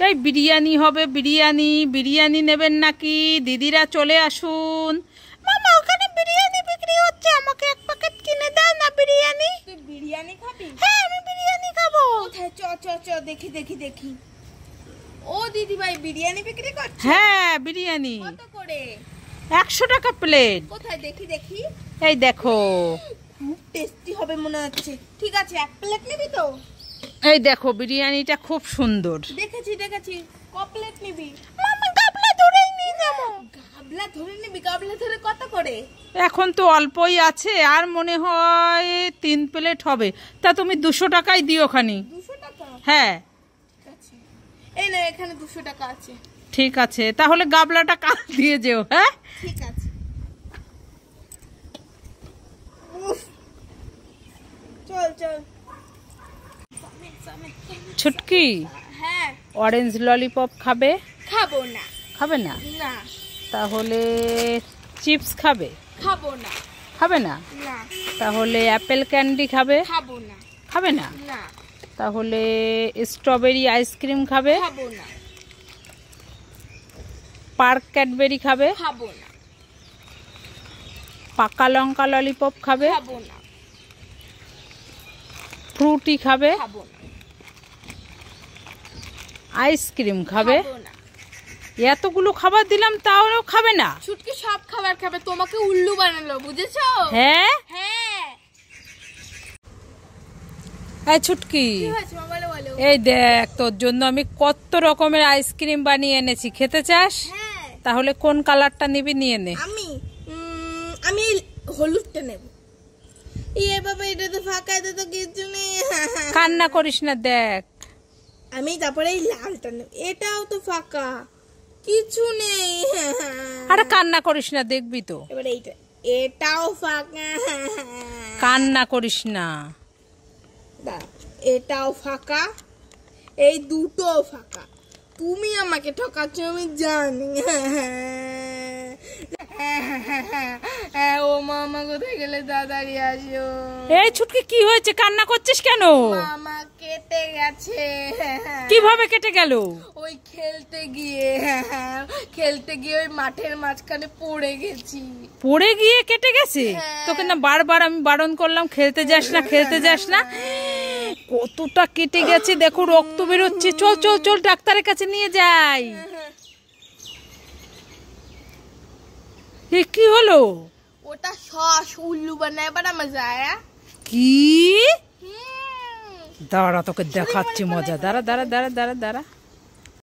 এই বিরিয়ানি হবে, বিরিয়ানি। বিরিয়ানি নেবেন নাকি? দিদিরা চলে আসুন। মামা ওখানে বিরিয়ানি বিক্রি হচ্ছে, আমাকে এক প্যাকেট কিনে দাও না বিরিয়ানি। তুই বিরিয়ানি খাবি? হ্যাঁ আমি বিরিয়ানি খাবো। কোথায়? চ চ চ, দেখি দেখি দেখি। ও দিদি ভাই বিরিয়ানি বিক্রি করছে? হ্যাঁ বিরিয়ানি। কত করে? 100 টাকা প্লেট। কোথায় দেখি দেখি। এই দেখো। টেস্টি হবে মনে হচ্ছে। ঠিক আছে, এক প্লেট নিবি তো? এই দেখো বিরিয়ানিটা খুব সুন্দর। দেখেছি দেখেছি। ক প্লেট নিবি? মামা গাবলা ধরেই নিয়ে যাবো। গাবলা ধরে নিবি? গাবলা ধরে কত করে? এখন তো অল্পই আছে, আর মনে হয় 3 প্লেট হবে। তা তুমি 200 টাকাই দিও খানি। 200 টাকা? হ্যাঁ ঠিক আছে। এই না, এখানে 200 টাকা আছে। ঠিক আছে, তাহলে গাবলাটা কাল দিয়ে যেও। হ্যাঁ ঠিক আছে। উফ, চল চল। ছুটকি, হ্যাঁ। অরেঞ্জ ললিপপ খাবে? খাবো না। খাবে না? না। তাহলে চিপস খাবে? খাবো না। খাবে না? না। তাহলে অ্যাপেল ক্যান্ডি খাবে? খাবো না। খাবে না? না। তাহলে স্ট্রবেরি আইসক্রিম খাবে? খাবো না। পার্ক ক্যাডবেরি খাবে? খাবো না। পাকা লঙ্কা ললিপপ খাবে? খাবো না। ফ্রুটি খাবে? খাবো না। আইসক্রিম খাবে? খাবো না। এতগুলো খাবার দিলাম তাও খাবে না? ছুটকি সব খাবার খাবে, তোমাকে উল্লু বানালো, বুঝেছো? হ্যাঁ হ্যাঁ। এই ছুটকি, কি হয়েছে মা? বলো বলো। এই দেখ তোর জন্য আমি কত রকমের আইসক্রিম বানিয়ে এনেছি, খেতে চাস? হ্যাঁ। তাহলে কোন কালারটা নিবি নিয়ে নে। আমি হলুদটা নেব। ইয়ে বাবা, এটা তো ফাঁকা, এটা তো কিছু নেই। কান্না করিস না, দেখ। আমি তারপরে এই লালটা নেব। এটাও তো ফাঁকা, কিছু নেই। আরে কান্না করিস না, দেখবি তো। এবারে এইটা, এটাও ফাঁকা। কান্না করিস না। দাঁড়া, এটাও ফাঁকা, এই দুটো ফাঁকা। তুমি আমাকে ঠকাচ্ছ, আমি জানি। ও মামা কোথায় গেলে? তাড়াতাড়ি আসো। এই ছুটকি, কি হয়েছে? কান্না করছিস কেন? মামা কেটে গেছে। কিভাবে কেটে গেল? ওই খেলতে গিয়ে ওই মাঠের মাঝখানে পড়ে গেছি। পড়ে গিয়ে কেটে গেছে? হ্যাঁ। তোকে না বারবার আমি বারণ করলাম খেলতে যাস না, খেলতে যাস না। কতটা কেটে গেছে দেখো, রক্ত বেরোচ্ছে। চল চল চল, ডাক্তারের কাছে নিয়ে যাই। এ কি হলো? ওটা শ্বাস উল্লু বানায়, এবার মজা আয়া। কি? দাঁড়া তোকে দেখাচ্ছি মজা। দাঁড়া দাঁড়া দাঁড়া দাঁড়া দাঁড়া।